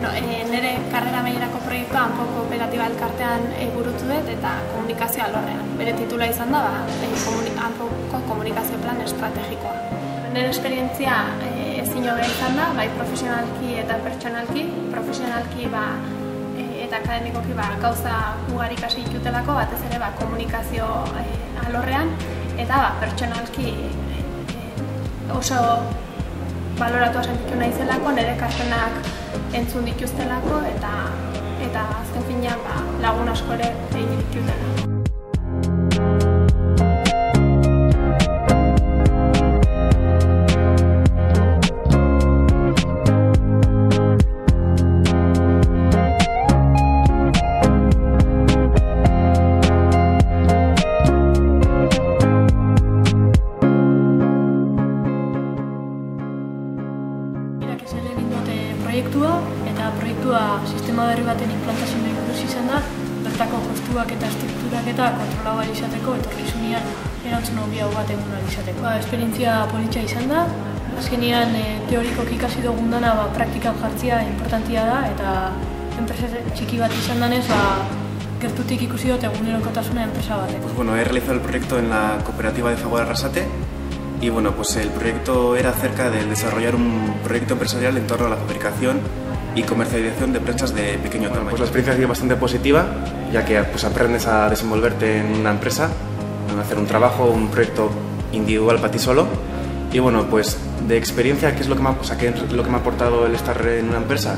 Nire karrera amaierako proiektua Anpo Kooperatiba elkartean burutu dut eta komunikazio alorrean. Bere titula izan da Anpoko komunikazio plan estrategikoa. Nire esperientzia ezin hobea izan da, bai profesionalki eta pertsonalki. Profesionalki eta akademikoki gauza ugari ikasi ditutelako, batez ere komunikazio alorrean, eta pertsonalki oso baloratua sentitu nahi zelako, nire ekarpenak entzun dituztelako eta azken finean lagun asko ere egin dituztelako. Proiektua sistema berri baten implantazioa buruz izan da, bertako kostuak eta estrukturak eta kontrolau ahal izateko, etorkizunean erantzun hobia bat egun ahal izateko. Esperientzia politxa izan da, azkenean teorikoki ikasi dugun dana praktikan jartzea importantia da, eta enpresa txiki bat izan danez, gertutik ikusi dut egunerokotasuna enpresa batek. He realizado el proyecto en la cooperativa de Fagor Arrasate y el proyecto era acerca de desarrollar un proyecto empresarial en torno a la fabricación y comercialización de prensas de pequeño tamaño. La experiencia ha sido bastante positiva, ya que aprendes a desenvolverte en una empresa, a hacer un trabajo, un proyecto individual para ti solo. Y de experiencia, ¿qué es lo que me ha aportado el estar en una empresa?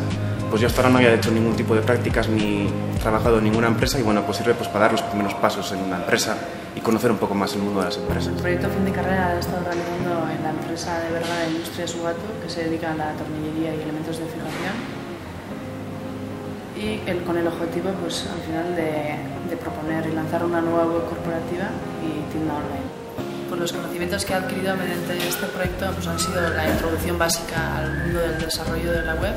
Pues yo hasta ahora no había hecho ningún tipo de prácticas ni trabajado en ninguna empresa y sirve para dar los primeros pasos en una empresa y conocer un poco más el mundo de las empresas. El proyecto fin de carrera lo he estado realizando en la empresa de Bergara Industrias Ugato, que se dedica a la tornillería y elementos de fijación. Y con el objetivo al final de proponer y lanzar una nueva web corporativa y tienda online. Los conocimientos que he adquirido mediante este proyecto han sido la introducción básica al mundo del desarrollo de la web.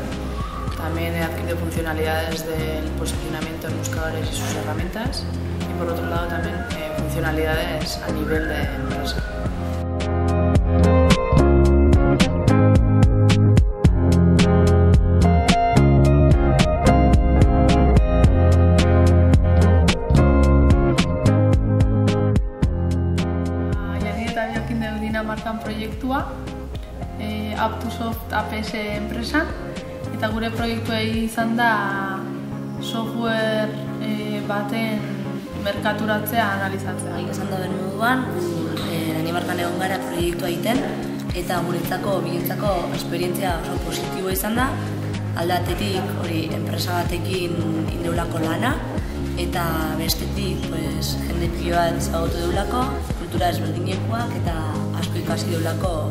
También he adquirido funcionalidades del posicionamiento en buscadores y sus herramientas. Y por otro lado también funcionalidades a nivel de empresa. Markan proiektua Up2Soft APS enpresan, eta gure proiektua izan da software baten merkaturatzea analizatzea. Esan da moduan, Danimarkan egon gara proiektua egiten eta guretzako bientzako esperientzia oso positiboa izan da. Aldatetik enpresa batekin indeulako lana eta bestetik jende pilo bat ezagutu deulako, kultura ezberdinekoak eta asko ikasi deulako